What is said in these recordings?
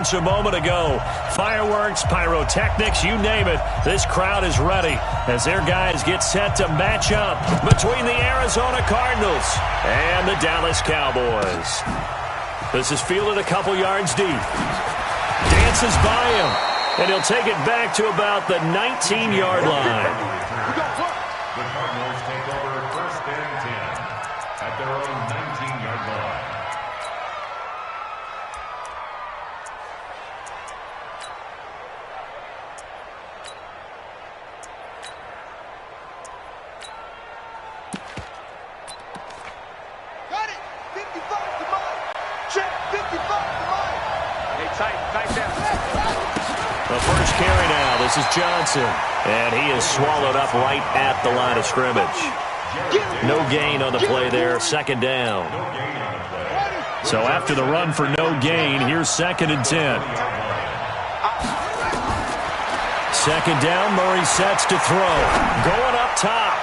A moment ago, fireworks, pyrotechnics, you name it, this crowd is ready as their guys get set to match up between the Arizona Cardinals and the Dallas Cowboys. This is fielded a couple yards deep. Dances by him, and he'll take it back to about the 19-yard line. The Cardinals take over first and 10 at their own 19-yard line. The first carry now. This is Johnson. And he is swallowed up right at the line of scrimmage. No gain on the play there. Second down. So after the run for no gain, here's 2nd and 10. Second down. Murray sets to throw. Going up top.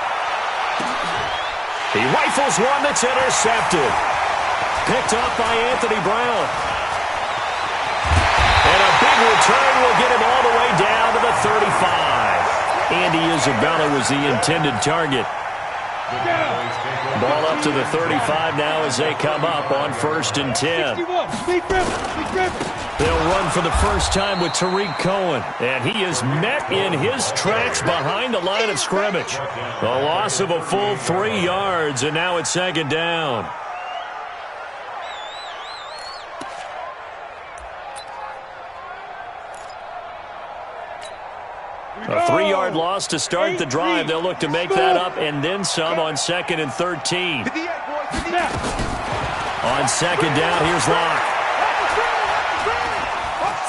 He rifles one that's intercepted. Picked up by Anthony Brown. And a big return will get him all the way down to the 35. Andy Isabella was the intended target. Ball up to the 35 now as they come up on 1st and 10. They'll run for the first time with Tariq Cohen. And he is met in his tracks behind the line of scrimmage. A loss of a full 3 yards, and now it's 2nd down. A 3-yard loss to start the drive. They'll look to make that up and then some on 2nd and 13. On 2nd down, here's Locke.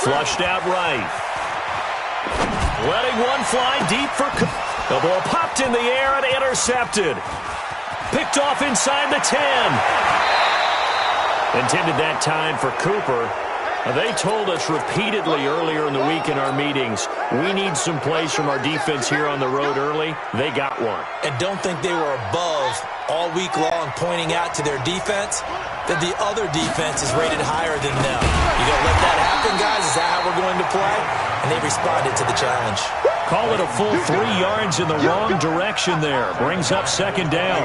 Flushed out right. Letting one fly deep for Cooper. The ball popped in the air and intercepted. Picked off inside the 10. Intended that time for Cooper. They told us repeatedly earlier in the week in our meetings, we need some plays from our defense here on the road early. They got one. And don't think they were above all week long pointing out to their defense that the other defense is rated higher than them. You going to let that happen, guys? Is that how we're going to play? And they responded to the challenge. Call it a full 3 yards in the wrong direction there. Brings up 2nd down.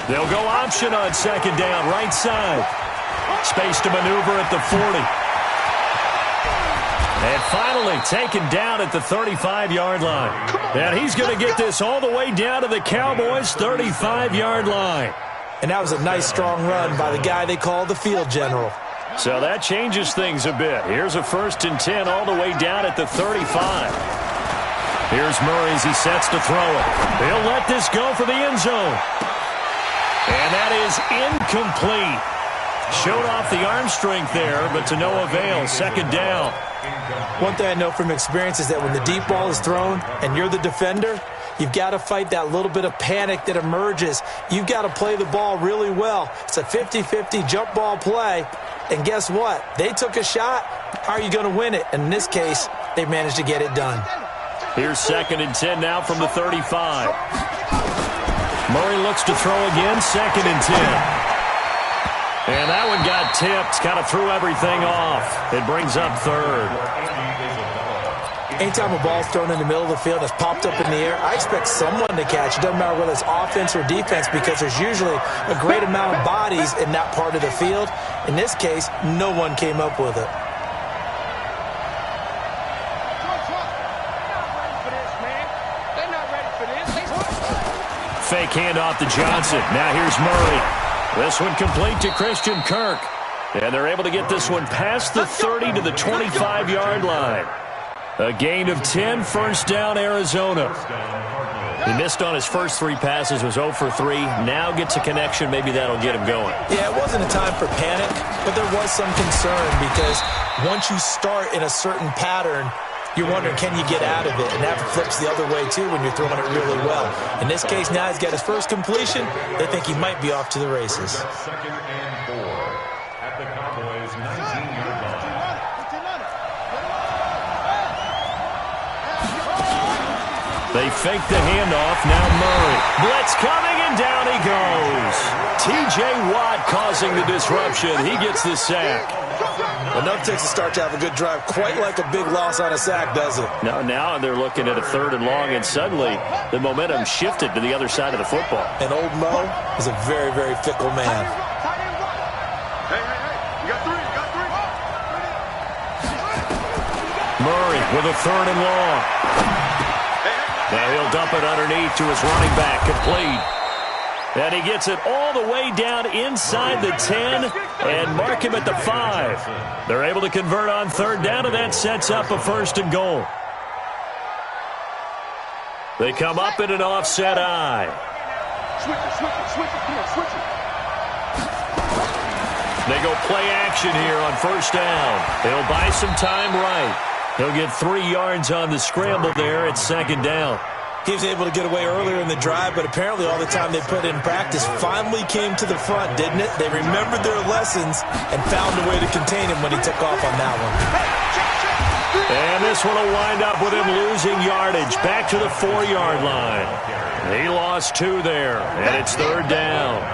They'll go option on 2nd down, right side. Space to maneuver at the 40. And finally taken down at the 35-yard line. And he's going to get this all the way down to the Cowboys' 35-yard line. And that was a nice, strong run by the guy they call the field general. So that changes things a bit. Here's a 1st and 10 all the way down at the 35. Here's Murray as he sets to throw it. He'll let this go for the end zone. And that is incomplete. Showed off the arm strength there, but to no avail. 2nd down. One thing I know from experience is that when the deep ball is thrown and you're the defender, you've got to fight that little bit of panic that emerges. You've got to play the ball really well. It's a 50-50 jump ball play. And guess what? They took a shot. How are you going to win it? And in this case, they managed to get it done. Here's 2nd and 10 now from the 35. Murray looks to throw again, 2nd and 10. And that one got tipped, kind of threw everything off. It brings up 3rd. Anytime a ball's thrown in the middle of the field that's popped up in the air, I expect someone to catch. It doesn't matter whether it's offense or defense because there's usually a great amount of bodies in that part of the field. In this case, no one came up with it. Fake handoff to Johnson. Now here's Murray. This one complete to Christian Kirk. And they're able to get this one past the 30 to the 25-yard line. A gain of 10, 1st down, Arizona. He missed on his first 3 passes, was 0 for 3. Now gets a connection. Maybe that'll get him going. Yeah, it wasn't a time for panic, but there was some concern because once you start in a certain pattern, you're wondering, can you get out of it? And that flips the other way, too, when you're throwing it really well. In this case, now he's got his first completion. They think he might be off to the races. 2nd and 4 at the Cowboys' 19-yard line. They fake the handoff. Now Murray. Blitz coming, and down he goes. T.J. Watt causing the disruption. He gets the sack. Enough takes a start to have a good drive. Quite like a big loss on a sack, does it? No, now they're looking at a 3rd and long, and suddenly the momentum shifted to the other side of the football. And old Mo is a very, very fickle man. Murray with a 3rd and long. Now he'll dump it underneath to his running back, complete. And he gets it all the way down inside the 10 and mark him at the 5. They're able to convert on 3rd down, and that sets up a 1st and goal. They come up in an offset eye. They go play action here on 1st down. They'll buy some time right. He'll get 3 yards on the scramble there at 2nd down. He was able to get away earlier in the drive, but apparently all the time they put in practice finally came to the front, didn't it? They remembered their lessons and found a way to contain him when he took off on that one. And this one will wind up with him losing yardage back to the 4-yard line. He lost 2 there, and it's 3rd down.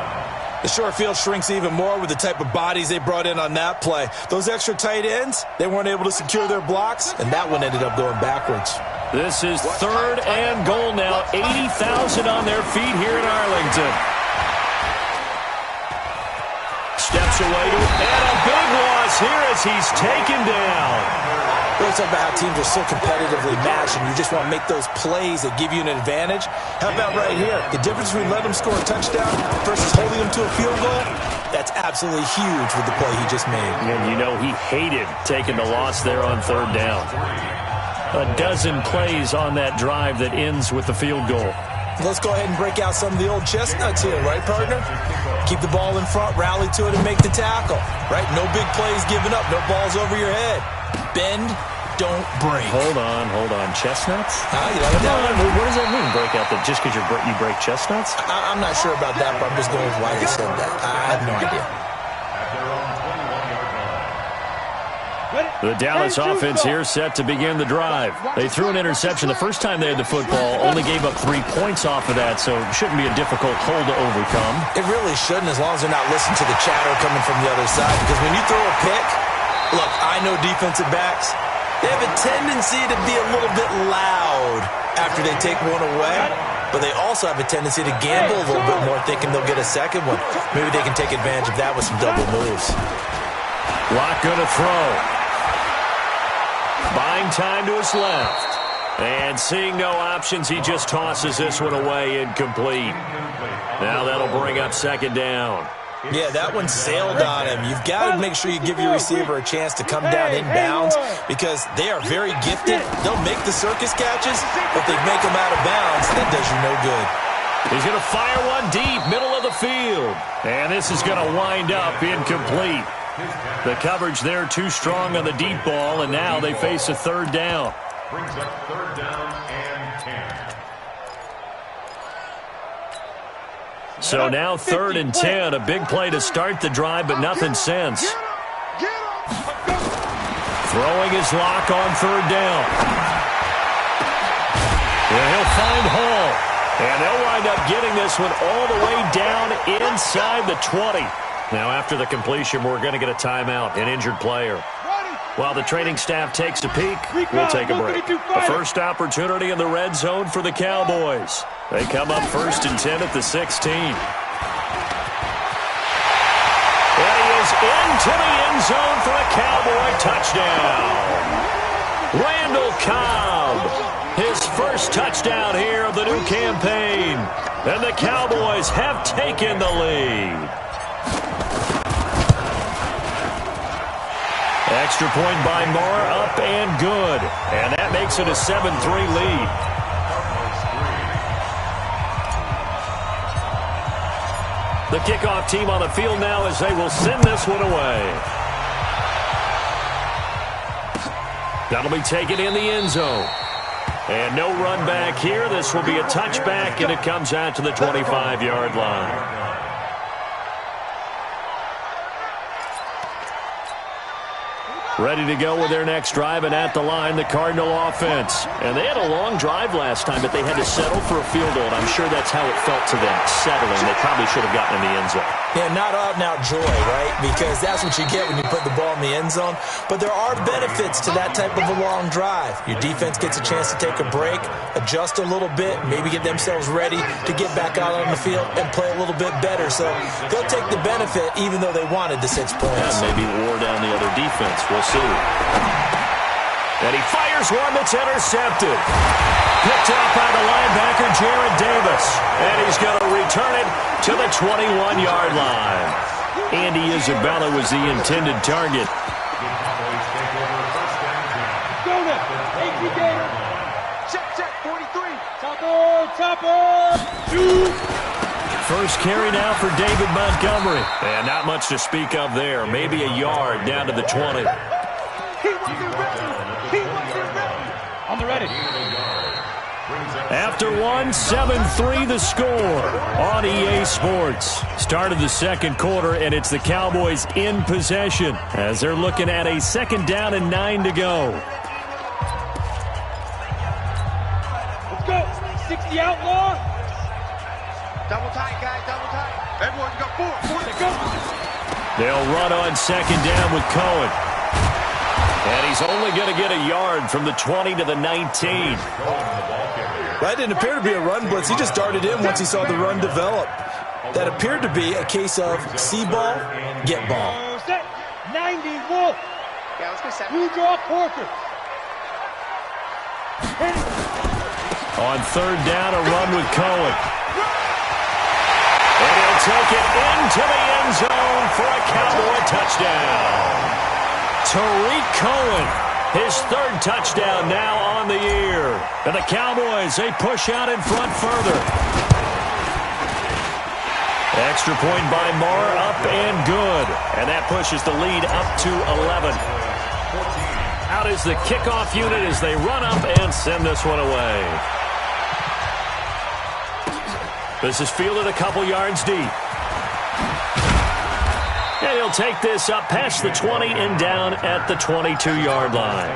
The short field shrinks even more with the type of bodies they brought in on that play. Those extra tight ends, they weren't able to secure their blocks, and that one ended up going backwards. This is 3rd and goal now. 80,000 on their feet here in Arlington. Steps away to and a big loss here as he's taken down. We're talking about how teams are so competitively matched, and you just want to make those plays that give you an advantage. How about right here? The difference between letting them score a touchdown versus holding them to a field goal, that's absolutely huge with the play he just made. And you know he hated taking the loss there on 3rd down. A dozen plays on that drive that ends with the field goal. Let's go ahead and break out some of the old chestnuts here, right, partner? Keep the ball in front, rally to it, and make the tackle, right? No big plays given up, no balls over your head. Bend, don't break. Hold on. Chestnuts? You like that one? What does that mean, break out? Just because you break chestnuts? I'm not sure about that, but I'm just going with why you said that. I have no idea. The Dallas offense here set to begin the drive. They threw an interception the first time they had the football, only gave up 3 points off of that, so it shouldn't be a difficult hole to overcome. It really shouldn't, as long as they're not listening to the chatter coming from the other side, because when you throw a pick, look, I know defensive backs, they have a tendency to be a little bit loud after they take one away, but they also have a tendency to gamble a little bit more, thinking they'll get a second one. Maybe they can take advantage of that with some double moves. Lock going to throw. Buying time to his left. And seeing no options, he just tosses this one away, incomplete. Now that'll bring up 2nd down. Yeah, that one sailed on him. You've got to make sure you give your receiver a chance to come down inbounds because they are very gifted. They'll make the circus catches, but they make them out of bounds. That does you no good. He's going to fire one deep, middle of the field. And this is going to wind up incomplete. The coverage there too strong on the deep ball, and now they face a 3rd down. Brings up 3rd down and 10. So now 3rd and 10, a big play to start the drive, but nothing since. Throwing his lock on 3rd down. And he'll find Hall. And they'll wind up getting this one all the way down inside the 20. Now after the completion, we're going to get a timeout, an injured player. While the training staff takes a peek, we'll take a break. The first opportunity in the red zone for the Cowboys. They come up 1st and 10 at the 16. And he is into the end zone for a Cowboy touchdown. Randall Cobb, his first touchdown here of the new campaign. And the Cowboys have taken the lead. Extra point by Moore, up and good. And that makes it a 7-3 lead. The kickoff team on the field now as they will send this one away. That'll be taken in the end zone. And no run back here. This will be a touchback, and it comes out to the 25-yard line. Ready to go with their next drive, and at the line, the Cardinal offense. And they had a long drive last time, but they had to settle for a field goal. I'm sure that's how it felt to them, settling. They probably should have gotten in the end zone. Yeah, not out-and-out joy, right? Because that's what you get when you put the ball in the end zone. But there are benefits to that type of a long drive. Your defense gets a chance to take a break, adjust a little bit, maybe get themselves ready to get back out on the field and play a little bit better. So they'll take the benefit even though they wanted the 6 points. And maybe wore down the other defense. We'll see. And he fires one that's intercepted. Picked up by the linebacker, Jared Davis. And he's going to return it to the 21-yard line. Andy Isabella was the intended target. Check, 43. Chopper. Shoot. First carry now for David Montgomery. And not much to speak of there. Maybe a yard down to the 20. On the ready. After one, 7-3 the score on EA Sports. Start of the second quarter, and it's the Cowboys in possession as they're looking at a 2nd down and 9 to go. Let's go. 60 outlaw. Double tight, guys. Double tight. Everyone, you got 4. 4 to go. They'll run on 2nd down with Cohen. And he's only going to get a yard from the 20 to the 19. That didn't appear to be a run blitz. He just darted in once he saw the run develop. That appeared to be a case of see ball, get ball. Set. 90 Wolf. Yeah, let's go 7. You draw Porker. On 3rd down, a run with Cohen. And he'll take it into the end zone for a Cowboy touchdown. Tariq Cohen, his 3rd touchdown now on the year. And the Cowboys, they push out in front further. Extra point by Marr, up and good. And that pushes the lead up to 11. Out is the kickoff unit as they run up and send this one away. This is fielded a couple yards deep. And he'll take this up past the 20 and down at the 22-yard line.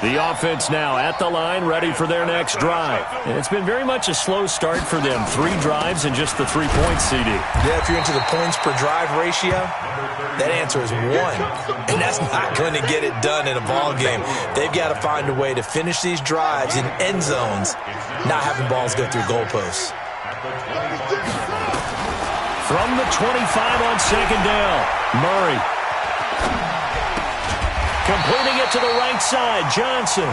The offense now at the line, ready for their next drive. And it's been very much a slow start for them. 3 drives and just the 3 points, CD. Yeah, if you're into the points per drive ratio, that answer is 1. And that's not going to get it done in a ball game. They've got to find a way to finish these drives in end zones, not having balls go through goalposts. From the 25 on 2nd down, Murray. Completing it to the right side, Johnson.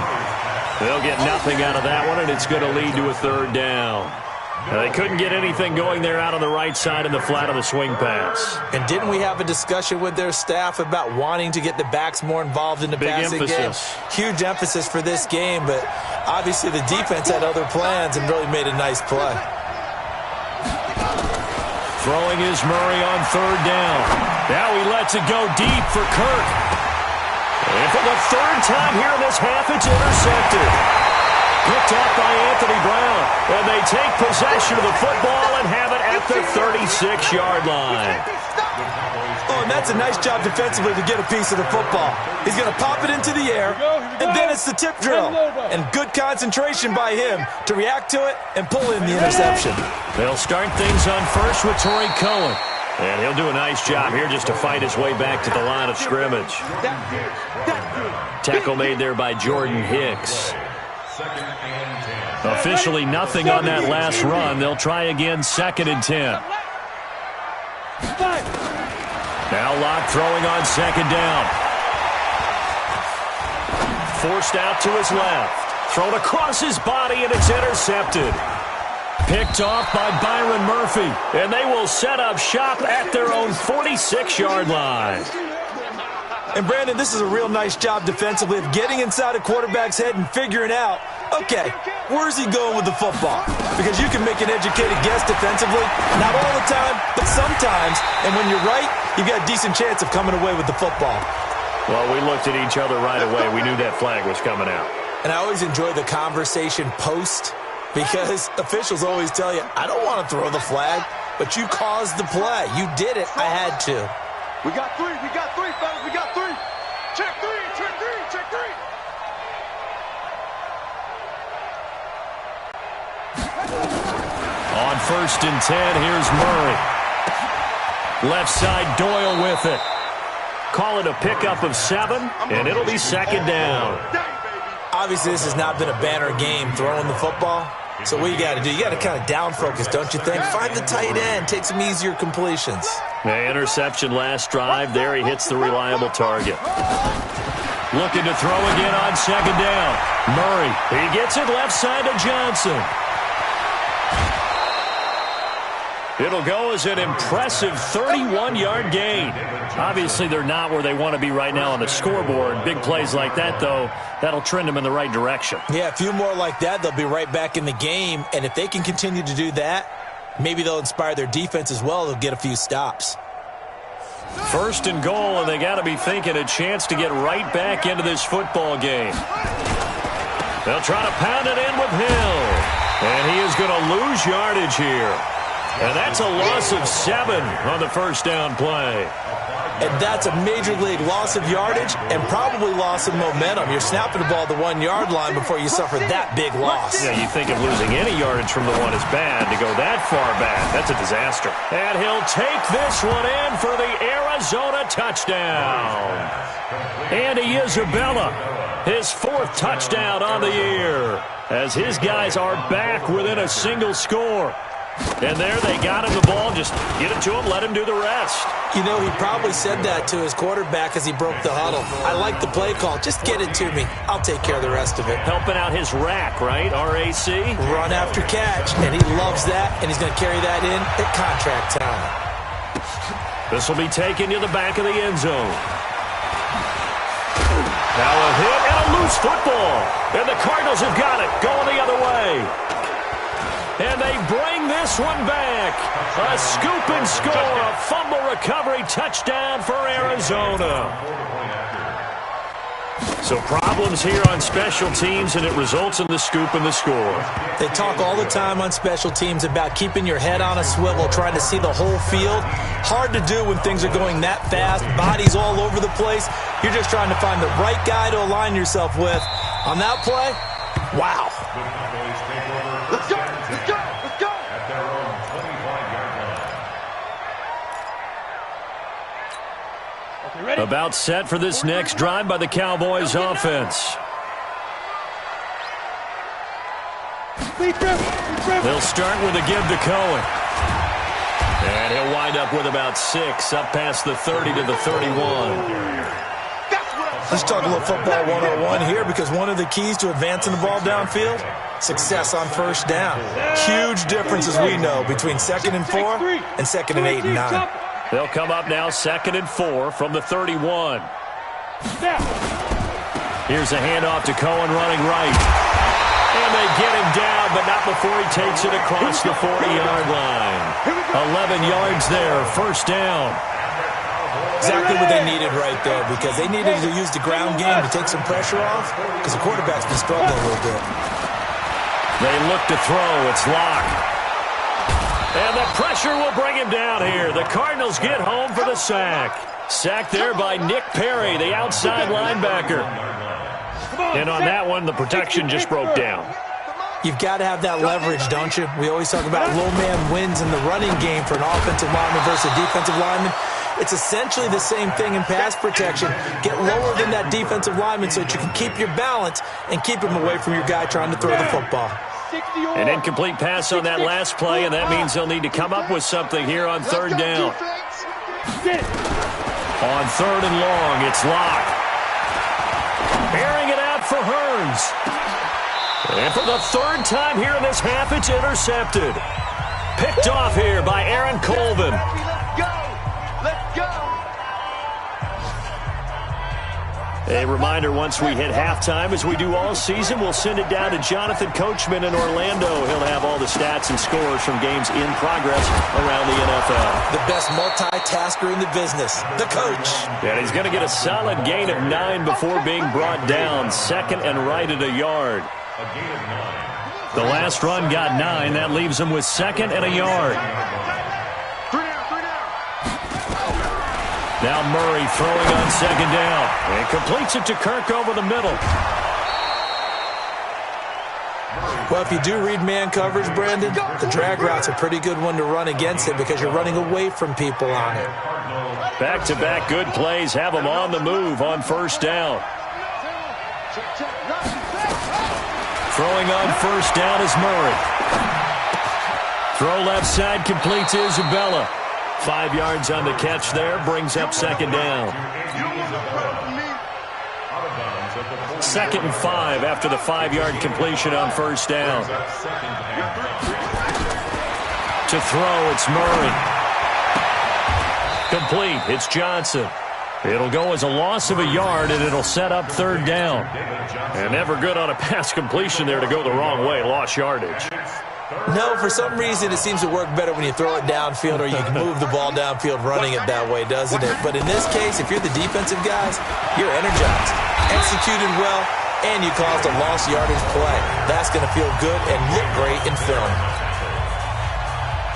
They'll get nothing out of that one, and it's going to lead to a 3rd down. They couldn't get anything going there out on the right side in the flat of the swing pass. And didn't we have a discussion with their staff about wanting to get the backs more involved in the passing game? Huge emphasis for this game, but obviously the defense had other plans and really made a nice play. Throwing is Murray on 3rd down. Now he lets it go deep for Kirk. And for the 3rd time here in this half, it's intercepted. Picked up by Anthony Brown. And they take possession of the football and have it at the 36-yard line. Oh, and that's a nice job defensively to get a piece of the football. He's going to pop it into the air, and then it's the tip drill. And good concentration by him to react to it and pull in the interception. They'll start things on first with Tariq Cohen. And he'll do a nice job here just to fight his way back to the line of scrimmage. Tackle made there by Jordan Hicks. Officially nothing on that last run. They'll try again 2nd and 10. Now Locke throwing on 2nd down. Forced out to his left. Thrown across his body, and it's intercepted. Picked off by Byron Murphy. And they will set up shop at their own 46-yard line. And, Brandon, this is a real nice job defensively of getting inside a quarterback's head and figuring out, okay, where's he going with the football? Because you can make an educated guess defensively, not all the time, but sometimes. And when you're right, you've got a decent chance of coming away with the football. Well, we looked at each other right away. We knew that flag was coming out. And I always enjoy the conversation post because officials always tell you, I don't want to throw the flag. but you caused the play. You did it. I had to. We got three, fellas, we got three. Check three, check three, check three. On 1st and 10, here's Murray. Left side, Doyle with it. Call it a pickup of 7, and it'll be 2nd down. Obviously, this has not been a banner game throwing the football. So what you got to do, you got to kind of down focus, don't you think? Find the tight end, take some easier completions. The interception last drive. There he hits the reliable target. Looking to throw again on 2nd down. Murray, he gets it left side to Johnson. It'll go as an impressive 31-yard gain. Obviously, they're not where they want to be right now on the scoreboard. Big plays like that, though, that'll trend them in the right direction. Yeah, a few more like that, they'll be right back in the game. And if they can continue to do that, maybe they'll inspire their defense as well. They'll get a few stops. 1st and goal, and they got to be thinking a chance to get right back into this football game. They'll try to pound it in with Hill. And he is going to lose yardage here. And that's a loss of 7 on the 1st down play. And that's a major league loss of yardage and probably loss of momentum. You're snapping the ball at the 1-yard line before you suffer that big loss. Yeah, you think of losing any yardage from the 1 is bad. To go that far back, that's a disaster. And he'll take this one in for the Arizona touchdown. Andy Isabella, his 4th touchdown on the year, as his guys are back within a single score. And there they got him the ball. Just get it to him, let him do the rest. You know, he probably said that to his quarterback as he broke the huddle. I like the play call. Just get it to me. I'll take care of the rest of it. Helping out his rack, right? RAC? Run after catch, and he loves that, and he's going to carry that in at contract time. This will be taken to the back of the end zone. Now a hit and a loose football. And the Cardinals have got it, going the other way. And they bring this one back. A scoop and score, a fumble recovery touchdown for Arizona. So problems here on special teams, and it results in the scoop and the score. They talk all the time on special teams about keeping your head on a swivel, trying to see the whole field. Hard to do when things are going that fast, bodies all over the place. You're just trying to find the right guy to align yourself with. On that play, wow. Let's go, let's go, let's go. At their own 25-yard line. Okay, ready? About set for this next drive by the Cowboys offense. They'll start with a give to Cohen. And he'll wind up with about 6, up past the 30 to the 31. Let's talk a little football 101 here, because one of the keys to advancing the ball downfield, success on 1st down. Huge difference, as we know, between 2nd and 4 and 2nd and 8 and 9. They'll come up now 2nd and 4 from the 31. Here's a handoff to Cohen running right. And they get him down, but not before he takes it across the 40-yard line. 11 yards there, 1st down. Exactly what they needed right there, because they needed to use the ground game to take some pressure off, because the quarterback's been struggling a little bit. They look to throw. It's locked. And the pressure will bring him down here. The Cardinals get home for the sack. Sacked there by Nick Perry, the outside linebacker. And on that one, the protection just broke down. You've got to have that leverage, don't you? We always talk about low man wins in the running game for an offensive lineman versus a defensive lineman. It's essentially the same thing in pass protection. Get lower than that defensive lineman so that you can keep your balance and keep him away from your guy trying to throw the football. An incomplete pass on that last play, and that means they'll need to come up with something here on 3rd down. On 3rd and long, it's locked. Airing it out for Hearns. And for the 3rd time here in this half, it's intercepted. Picked off here by Aaron Colvin. Let's go! A reminder, once we hit halftime, as we do all season, we'll send it down to Jonathan Coachman in Orlando. He'll have all the stats and scores from games in progress around the NFL. The best multitasker in the business, the coach. And he's going to get a solid gain of 9 before being brought down. 2nd and right at a yard. A gain of 9. The last run got 9. That leaves him with 2nd and a yard. Now Murray throwing on second down. And completes it to Kirk over the middle. Well, if you do read man coverage, Brandon, the drag route's a pretty good one to run against it because you're running away from people on it. Back-to-back good plays have them on the move on first down. Throwing on first down is Murray. Throw left side completes Isabella. 5 yards on the catch there, brings up second down. 2nd and 5 after the 5-yard completion on first down. To throw, it's Murray. Complete, it's Johnson. It'll go as a loss of a yard, and it'll set up third down. And never good on a pass completion there to go the wrong way, lost yardage. No, for some reason it seems to work better when you throw it downfield or you can move the ball downfield running it that way, doesn't it? But in this case, if you're the defensive guys, you're energized, executed well, and you caused a lost yardage play. That's going to feel good and look great in film.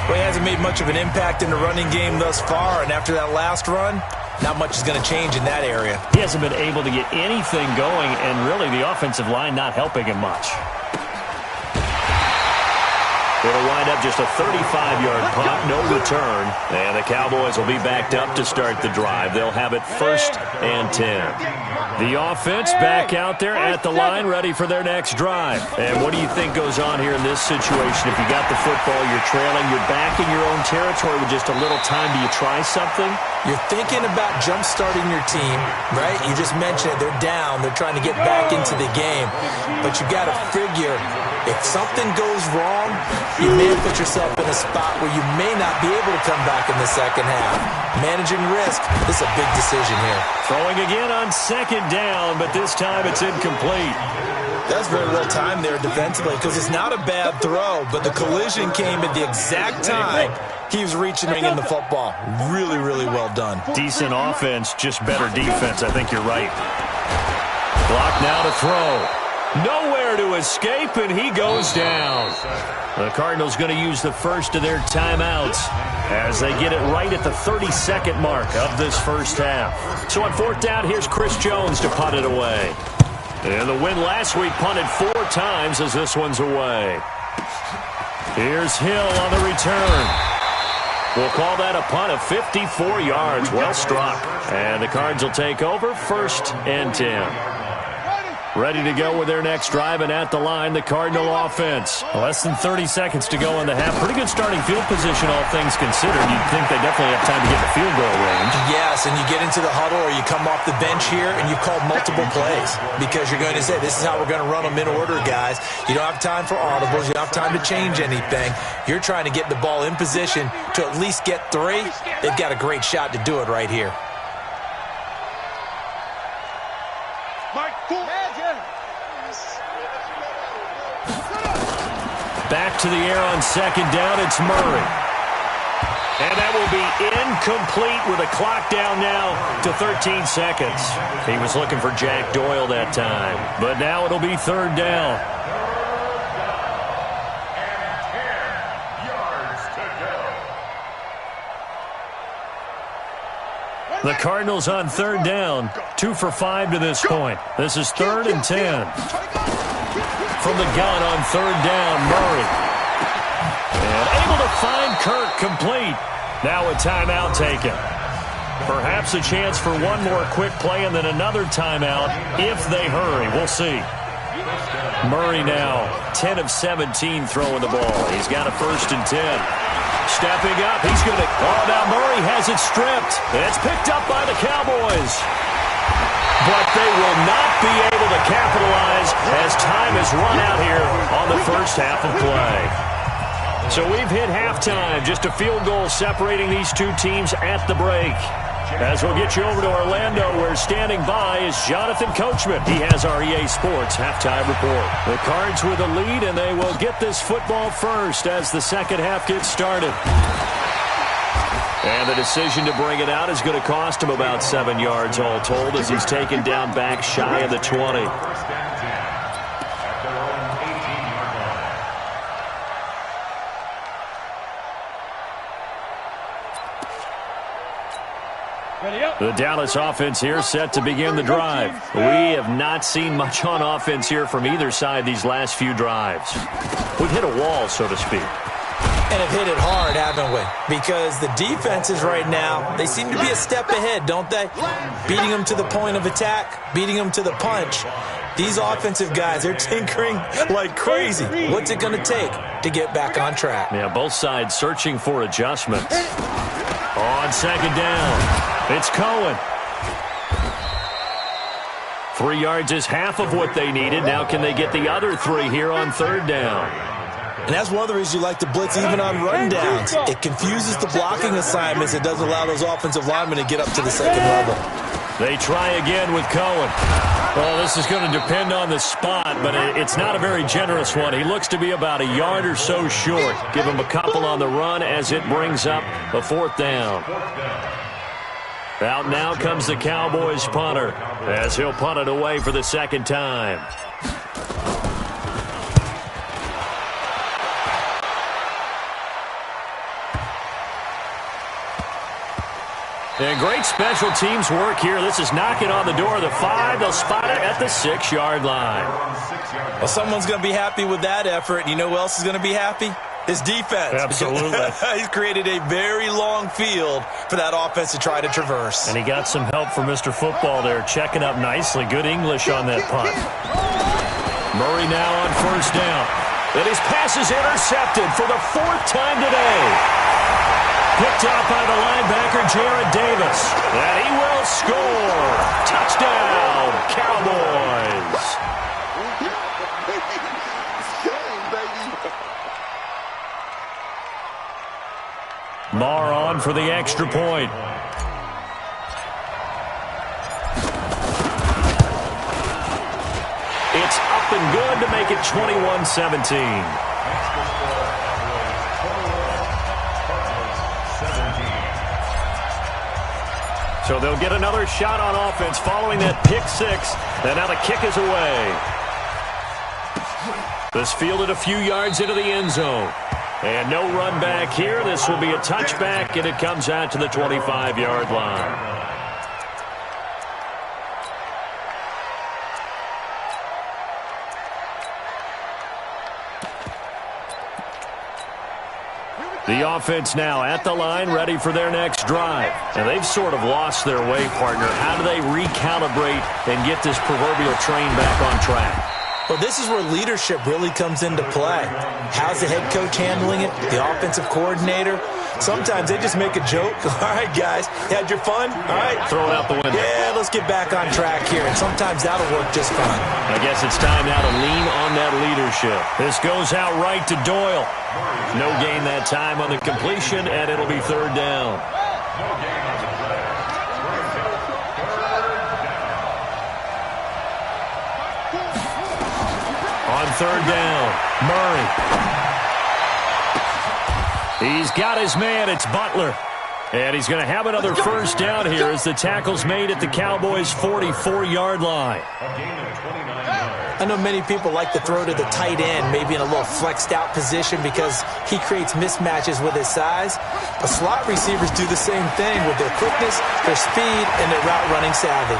Well, he hasn't made much of an impact in the running game thus far, and after that last run, not much is going to change in that area. He hasn't been able to get anything going, and really the offensive line not helping him much. It'll wind up just a 35-yard punt, no return. And the Cowboys will be backed up to start the drive. They'll have it 1st and 10. The offense back out there at the line, ready for their next drive. And what do you think goes on here in this situation? If you got the football, you're trailing, you're back in your own territory with just a little time. Do you try something? You're thinking about jump-starting your team, right? You just mentioned it. They're down. They're trying to get back into the game. But you got to figure, if something goes wrong, you may have put yourself in a spot where you may not be able to come back in the second half. Managing risk, this is a big decision here. Throwing again on second down, but this time it's incomplete. That's very well timed there defensively because it's not a bad throw, but the collision came at the exact time he was reaching in the football. Really, really well done. Decent offense, just better defense. I think you're right. Clock now to throw. Nowhere to escape, and he goes down. The Cardinals going to use the first of their timeouts as they get it right at the 32nd mark of this first half. So on 4th down, here's Chris Jones to punt it away. And the win last week punted 4 times as this one's away. Here's Hill on the return. We'll call that a punt of 54 yards. Well struck. And the Cards will take over 1st and 10. Ready to go with their next drive, and at the line, the Cardinal offense. Less than 30 seconds to go in the half. Pretty good starting field position, all things considered. You'd think they definitely have time to get in the field goal range. Yes, and you get into the huddle or you come off the bench here, and you call multiple plays because you're going to say, this is how we're going to run them in order, guys. You don't have time for audibles. You don't have time to change anything. You're trying to get the ball in position to at least get 3. They've got a great shot to do it right here. Back to the air on second down, it's Murray. And that will be incomplete with a clock down now to 13 seconds. He was looking for Jack Doyle that time. But now it'll be 3rd down. The Cardinals on 3rd down, 2 for 5 to this point. This is 3rd and 10. From the gun on 3rd down, Murray. And able to find Kirk complete. Now a timeout taken. Perhaps a chance for one more quick play and then another timeout if they hurry. We'll see. Murray now, 10 of 17 throwing the ball. He's got a 1st and 10. Stepping up, he's going to... Oh, now Murray has it stripped. It's picked up by the Cowboys. But they will not be able to capitalize as time has run out here on the first half of play. So we've hit halftime, just a field goal separating these two teams at the break. As we'll get you over to Orlando, where standing by is Jonathan Coachman. He has our EA Sports halftime report. The Cards with a lead, and they will get this football first as the second half gets started. And the decision to bring it out is going to cost him about 7 yards all told as he's taken down back shy of the 20. The Dallas offense here set to begin the drive. We have not seen much on offense here from either side these last few drives. We've hit a wall, so to speak. And have hit it hard, haven't we? Because the defenses right now, they seem to be a step ahead, don't they? Beating them to the point of attack, beating them to the punch. These offensive guys, they're tinkering like crazy. What's it going to take to get back on track? Yeah, both sides searching for adjustments. On second down, it's Cohen. 3 yards is half of what they needed. Now can they get the other 3 here on third down? And that's one of the reasons you like to blitz even on rundowns. It confuses the blocking assignments. It doesn't allow those offensive linemen to get up to the second level. They try again with Cohen. Well, this is going to depend on the spot, but it's not a very generous one. He looks to be about a yard or so short. Give him a couple on the run as it brings up a fourth down. Out now comes the Cowboys punter as he'll punt it away for the second time. And great special teams work here. This is knocking on the door of the 5. They'll spot it at the 6-yard line. Well, someone's going to be happy with that effort. You know who else is going to be happy? His defense. Absolutely. He's created a very long field for that offense to try to traverse. And he got some help from Mr. Football there, checking up nicely. Good English on that punt. Murray now on first down. And his pass is intercepted for the 4th time today. Picked up by the linebacker, Jared Davis. And he will score. Touchdown, Cowboys. Marr on for the extra point. It's up and good to make it 21-17. So they'll get another shot on offense following that pick 6. And now the kick is away. This fielded a few yards into the end zone. And no run back here. This will be a touchback, and it comes out to the 25-yard line. The offense now at the line, ready for their next drive. And they've sort of lost their way, partner. How do they recalibrate and get this proverbial train back on track? Well, this is where leadership really comes into play. How's the head coach handling it? The offensive coordinator? Sometimes they just make a joke. All right, guys, you had your fun? All right. Throw it out the window. Yeah, let's get back on track here. And sometimes that'll work just fine. I guess it's time now to lean on that leadership. This goes out right to Doyle. No gain that time on the completion, and it'll be third down. On third down, Murray. He's got his man. It's Butler. And he's going to have another first down here as the tackle's made at the Cowboys' 44-yard line. I know many people like to throw to the tight end, maybe in a little flexed out position because he creates mismatches with his size. But slot receivers do the same thing with their quickness, their speed, and their route running savvy.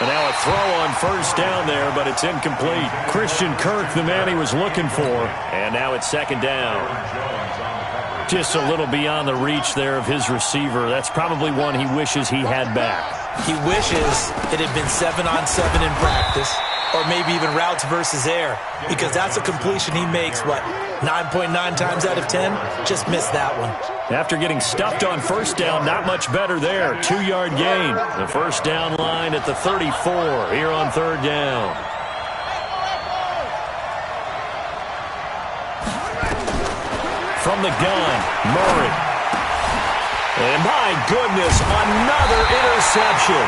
And now a throw on first down there, but it's incomplete. Christian Kirk, the man he was looking for. And now it's second down. Just a little beyond the reach there of his receiver. That's probably one he wishes he had back. He wishes it had been 7-on-7 in practice, or maybe even routes versus air, because that's a completion he makes, 9.9 times out of 10? Just missed that one. After getting stuffed on first down, not much better there. 2-yard gain. The first down line at the 34 here on third down. From the gun, Murray. And my goodness, another interception.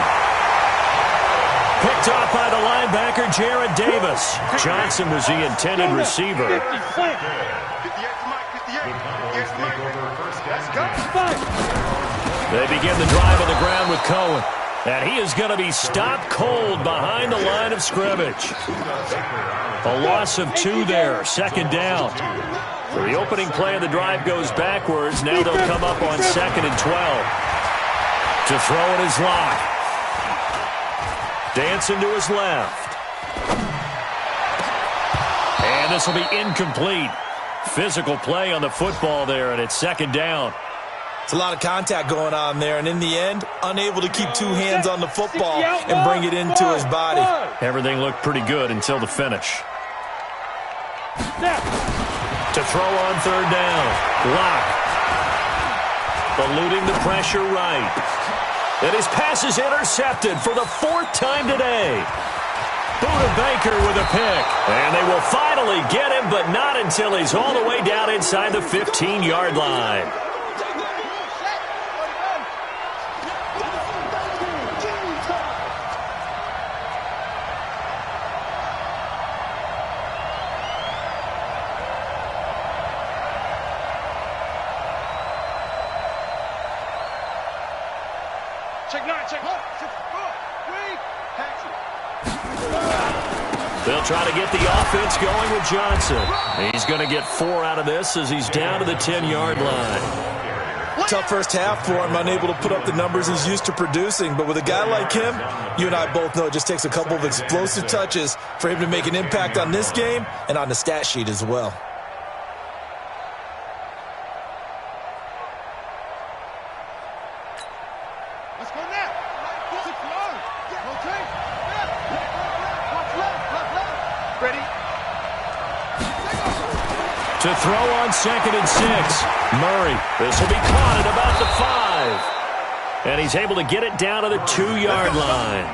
Picked off by the linebacker, Jared Davis. Johnson was the intended receiver. They begin the drive on the ground with Cohen. And he is going to be stopped cold behind the line of scrimmage. A loss of 2 there, second down. So the opening play of the drive goes backwards. Now they'll come up on 2nd and 12. To throw it is Locke. Dancing to his left. And this will be incomplete. Physical play on the football there, and it's 2nd down. It's a lot of contact going on there, and in the end, unable to keep 2 hands on the football and bring it into his body. Everything looked pretty good until the finish. To throw on 3rd down. Locke. Eluding the pressure right. And his pass is intercepted for the 4th time today. Buda Baker with a pick. And they will finally get him, but not until he's all the way down inside the 15-yard line. They'll try to get the offense going with Johnson. He's going to get 4 out of this as he's down to the 10-yard line. Tough first half for him, unable to put up the numbers he's used to producing. But with a guy like him, you and I both know it just takes a couple of explosive touches for him to make an impact on this game and on the stat sheet as well. To throw on 2nd and 6. Murray. This will be caught at about the 5. And he's able to get it down to the 2-yard line.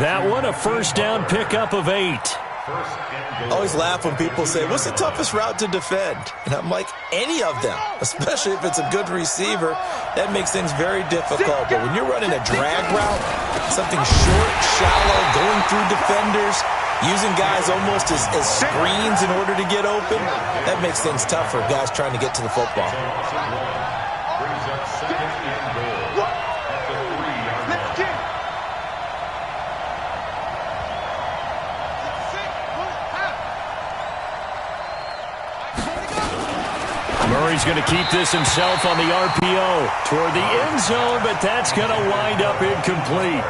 That one, a first down pickup of 8. I always laugh when people say, what's the toughest route to defend? And I'm like, any of them, especially if it's a good receiver. That makes things very difficult. But when you're running a drag route, something short, shallow, going through defenders, using guys almost as screens in order to get open, that makes things tough for guys trying to get to the football. Brings up 2nd and goal at the 3-yard line. Murray's going to keep this himself on the RPO toward the end zone, but that's going to wind up incomplete.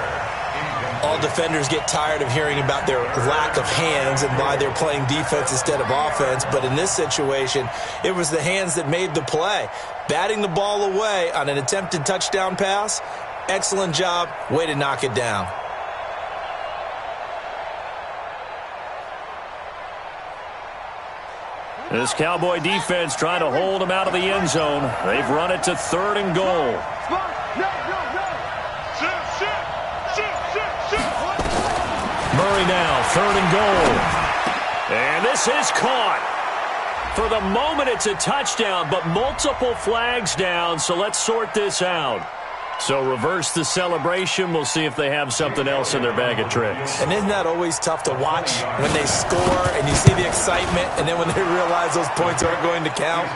All defenders get tired of hearing about their lack of hands and why they're playing defense instead of offense. But in this situation, it was the hands that made the play. Batting the ball away on an attempted touchdown pass, excellent job. Way to knock it down. This Cowboy defense trying to hold him out of the end zone. They've run it to 3rd and goal. Murray now, 3rd and goal. And this is caught. For the moment, it's a touchdown, but multiple flags down, so let's sort this out. So reverse the celebration. We'll see if they have something else in their bag of tricks. And isn't that always tough to watch when they score and you see the excitement, and then when they realize those points aren't going to count?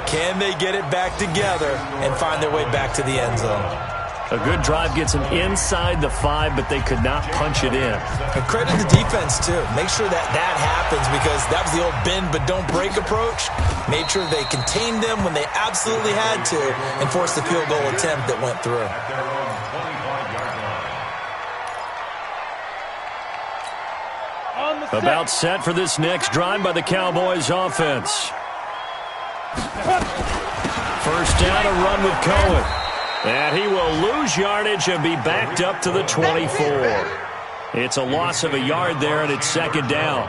Can they get it back together and find their way back to the end zone? A good drive gets them inside the 5, but they could not punch it in. And credit the defense, too. Make sure that happens, because that was the old bend but don't break approach. Made sure they contained them when they absolutely had to and forced the field goal attempt that went through. About set for this next drive by the Cowboys offense. First down, a run with Cohen. And he will lose yardage and be backed up to the 24. It's a loss of a yard there, and it's 2nd down.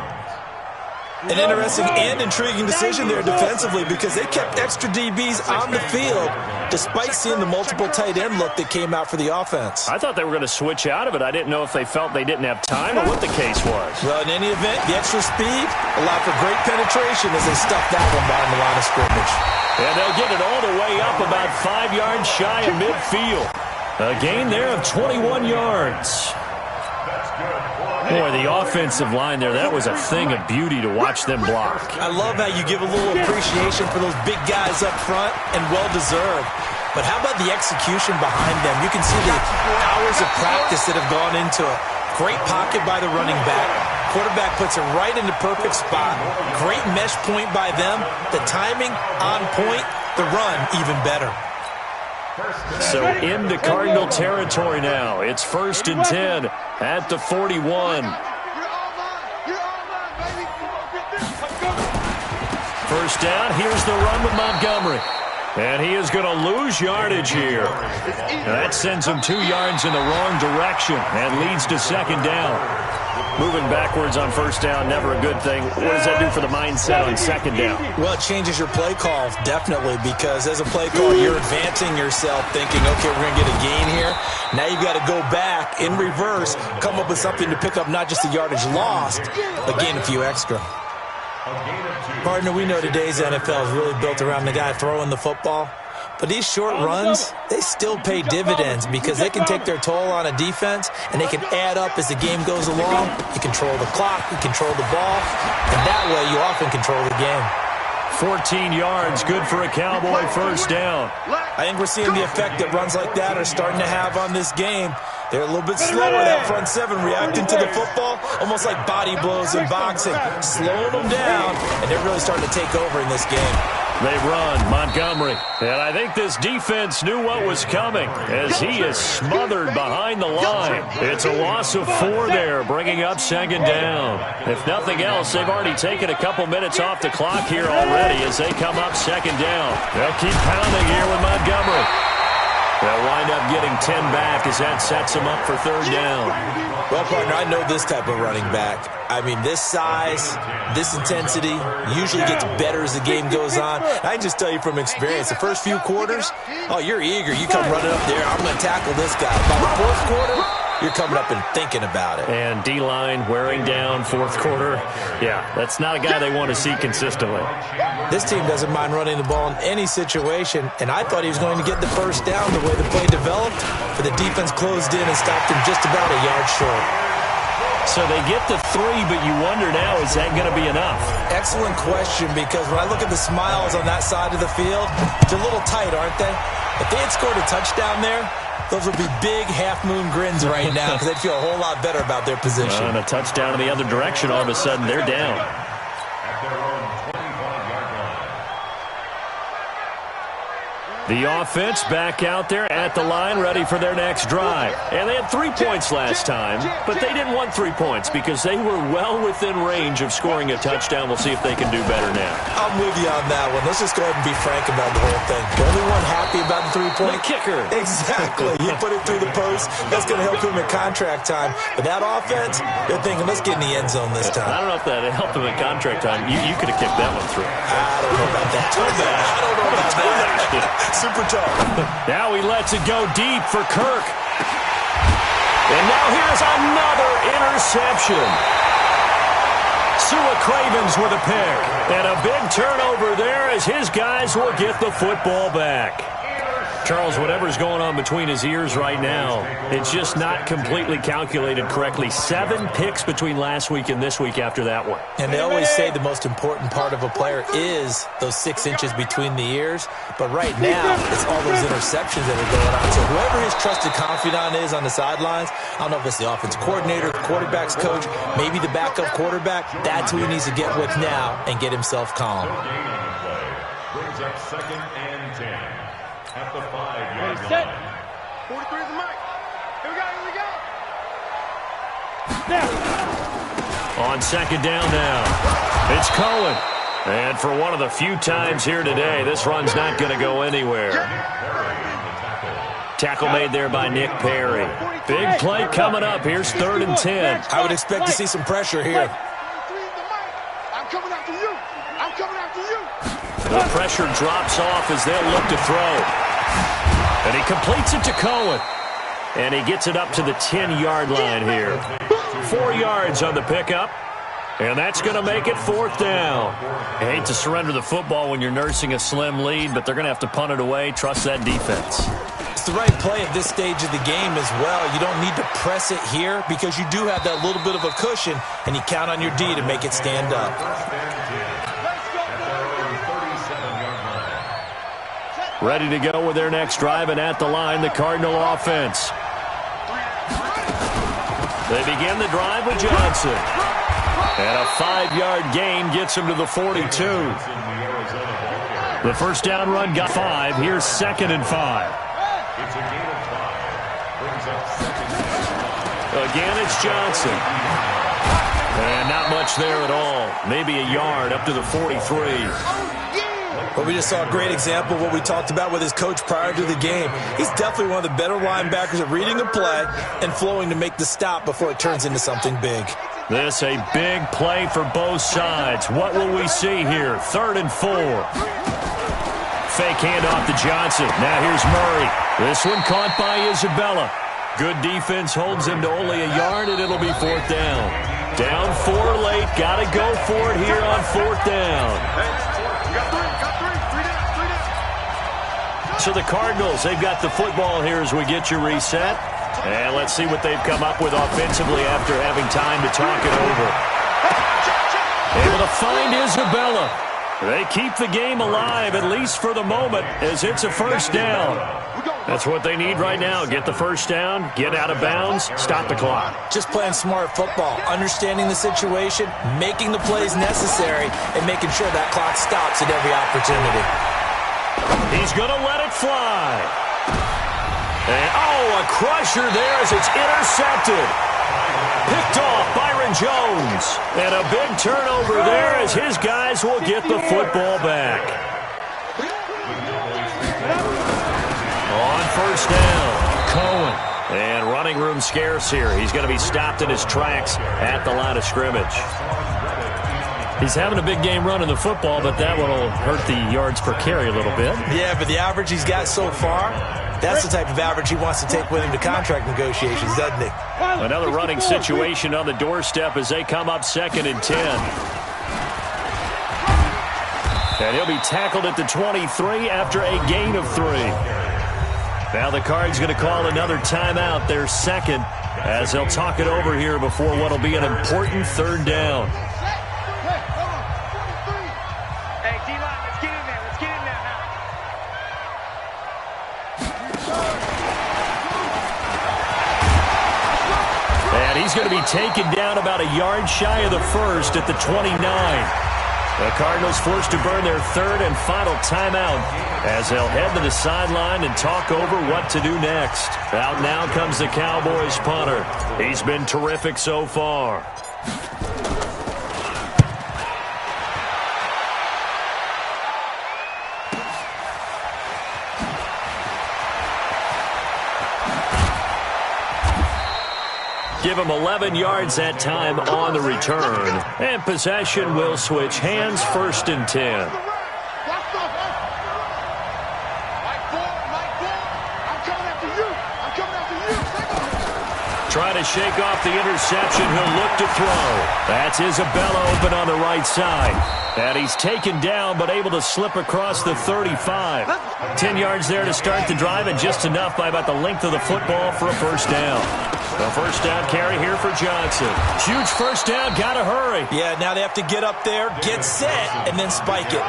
An interesting and intriguing decision there defensively, because they kept extra DBs on the field despite seeing the multiple tight end look that came out for the offense. I thought they were going to switch out of it. I didn't know if they felt they didn't have time or what the case was. Well, in any event, the extra speed allowed for great penetration as they stuffed that one behind the line of scrimmage. And they'll get it all the way up about 5 yards shy of midfield. A gain there of 21 yards. Boy, the offensive line there, that was a thing of beauty to watch them block. I love how you give a little appreciation for those big guys up front, and well-deserved. But how about the execution behind them? You can see the hours of practice that have gone into it. Great pocket by the running back. Quarterback puts it right in the perfect spot. Great mesh point by them. The timing on point. The run even better. So into Cardinal territory now. It's 1st and 10 at the 41. First down, here's the run with Montgomery. And he is going to lose yardage here. And that sends him 2 yards in the wrong direction and leads to 2nd down. Moving backwards on 1st down, never a good thing. What does that do for the mindset on 2nd down? Well, it changes your play call, definitely, because as a play call, you're advancing yourself thinking, okay, we're going to get a gain here. Now you've got to go back in reverse, come up with something to pick up not just the yardage lost, but gain a few extra. Partner, we know today's NFL is really built around the guy throwing the football. But these short runs, they still pay dividends because they can take their toll on a defense and they can add up as the game goes along. You control the clock, you control the ball, and that way you often control the game. 14 yards, good for a Cowboy 1st down. I think we're seeing the effect that runs like that are starting to have on this game. They're a little bit slower, that front seven, reacting to the football, almost like body blows in boxing, slowing them down, and they're really starting to take over in this game. They run, Montgomery. And I think this defense knew what was coming as he is smothered behind the line. It's a loss of 4 there, bringing up 2nd down. If nothing else, they've already taken a couple minutes off the clock here already as they come up 2nd down. They'll keep pounding here with Montgomery. They'll wind up getting 10 back as that sets them up for 3rd down. Well, partner, I know this type of running back. I mean, this size, this intensity usually gets better as the game goes on. I can just tell you from experience, the first few quarters, oh, you're eager. You come running up there, I'm going to tackle this guy. By the 4th quarter, you're coming up and thinking about it. And D-line wearing down 4th quarter. Yeah, that's not a guy they want to see consistently. This team doesn't mind running the ball in any situation, and I thought he was going to get the 1st down the way the play developed, but the defense closed in and stopped him just about a yard short. So they get the 3, but you wonder now, is that going to be enough? Excellent question, because when I look at the smiles on that side of the field, they're a little tight, aren't they? If they had scored a touchdown there, those would be big half-moon grins right now because they'd feel a whole lot better about their position. And a touchdown in the other direction, all of a sudden, they're down. At their own 25-yard line. The offense back out there at the line, ready for their next drive. And they had 3 points last time, but they didn't want 3 points because they were well within range of scoring a touchdown. We'll see if they can do better now. I'm with you on that one. Let's just go ahead and be frank about the whole thing. The only one happy about the 3-point? The kicker. Exactly. You put it through the post. That's going to help him at contract time. But that offense, they're thinking, let's get in the end zone this time. I don't know if that helped him at contract time. You could have kicked that one through. I don't know about that. I don't know about that. Super tough. Now he lets it go deep for Kirk. And now here's another interception. Sua Cravens with a pick. And a big turnover there as his guys will get the football back. Charles, whatever's going on between his ears right now, it's just not completely calculated correctly. 7 picks between last week and this week after that one. And they always say the most important part of a player is those 6 inches between the ears. But right now, it's all those interceptions that are going on. So whoever his trusted confidant is on the sidelines, I don't know if it's the offensive coordinator, the quarterback's coach, maybe the backup quarterback, that's who he needs to get with now and get himself calm. Brings up 2nd and 10. At the 5-yard line. Set. 43 is the mic. Here we go. Now. On 2nd down now, it's Cohen. And for one of the few times here today, this run's not going to go anywhere. Tackle made there by Nick Perry. Big play coming up. Here's 3rd and 10. I would expect to see some pressure here. I'm coming after you. I'm coming after you. The pressure drops off as they'll look to throw. And he completes it to Cohen. And he gets it up to the 10-yard line here. 4 yards on the pickup. And that's going to make it 4th down. You hate to surrender the football when you're nursing a slim lead, but they're going to have to punt it away. Trust that defense. It's the right play at this stage of the game as well. You don't need to press it here because you do have that little bit of a cushion, and you count on your D to make it stand up. Ready to go with their next drive, and at the line, the Cardinal offense. They begin the drive with Johnson. And a 5-yard gain gets him to the 42. The first down run got 5. Here's 2nd and 5. It's a gain of 5. Brings up 2nd and 5. Again, it's Johnson. And not much there at all. Maybe a yard up to the 43. Well, we just saw a great example of what we talked about with his coach prior to the game. He's definitely one of the better linebackers at reading a play and flowing to make the stop before it turns into something big. This a big play for both sides. What will we see here? 3rd and 4. Fake handoff to Johnson. Now here's Murray. This one caught by Isabella. Good defense holds him to only a yard, and it'll be 4th down. Down 4 late. Got to go for it here on 4th down. So the Cardinals, they've got the football here as we get you reset. And let's see what they've come up with offensively after having time to talk it over. Able to find Isabella. They keep the game alive, at least for the moment, as it's a 1st down. That's what they need right now. Get the 1st down, get out of bounds, stop the clock. Just playing smart football, understanding the situation, making the plays necessary, and making sure that clock stops at every opportunity. He's going to let it fly. And, oh, a crusher there as it's intercepted. Picked off Byron Jones. And a big turnover there as his guys will get the football back. On 1st down, Cohen. And running room scarce here. He's going to be stopped in his tracks at the line of scrimmage. He's having a big game running the football, but that will hurt the yards per carry a little bit. Yeah, but the average he's got so far, that's the type of average he wants to take with him to contract negotiations, doesn't he? Another running situation on the doorstep as they come up 2nd and 10. And he'll be tackled at the 23 after a gain of 3. Now the Cards going to call another timeout, their 2nd, as they'll talk it over here before what will be an important 3rd down. He's going to be taken down about a yard shy of the 1st at the 29. The Cardinals forced to burn their 3rd and final timeout as they'll head to the sideline and talk over what to do next. Out now comes the Cowboys punter. He's been terrific so far. Give him 11 yards that time on the return. And possession will switch hands, 1st and 10. Trying to shake off the interception. He'll look to throw. That's Isabella open on the right side. And he's taken down, but able to slip across the 35. 10 yards there to start the drive, and just enough by about the length of the football for a 1st down. The 1st down carry here for Johnson. Huge 1st down, gotta hurry. Yeah, now they have to get up there, get set, and then spike it.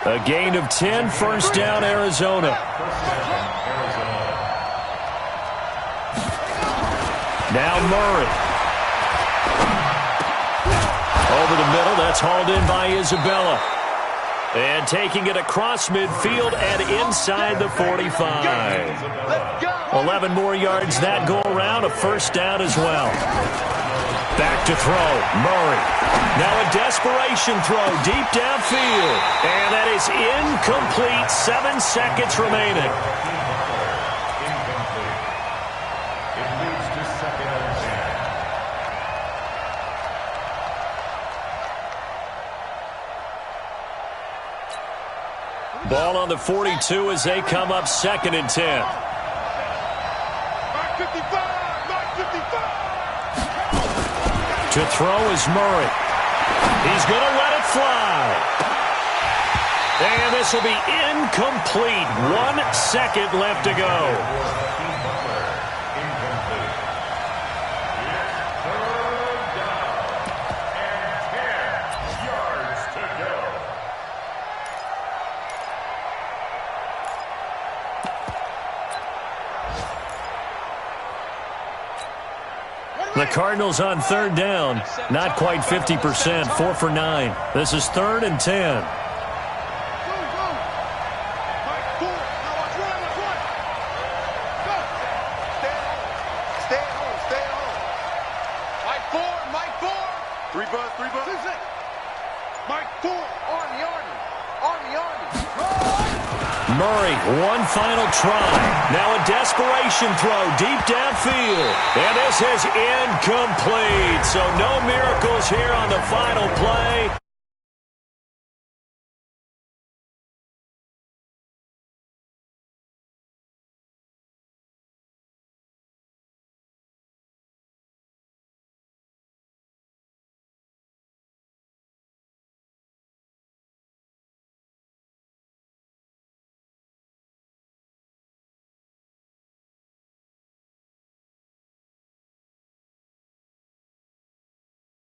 A gain of 10, 1st down, Arizona. Now Murray. Over the middle, that's hauled in by Isabella. And taking it across midfield and inside the 45. 11 more yards that go around, a 1st down as well. Back to throw, Murray. Now a desperation throw deep downfield. And that is incomplete, 7 seconds remaining. Ball on the 42 as they come up 2nd and 10. To throw is Murray. He's going to let it fly. And this will be incomplete. 1 second left to go. The Cardinals on third down. Not quite 50%, 4 for 9. This is 3rd and 10. Murray, one final try. Now a desperation throw deep downfield. And this is incomplete. So no miracles here on the final play.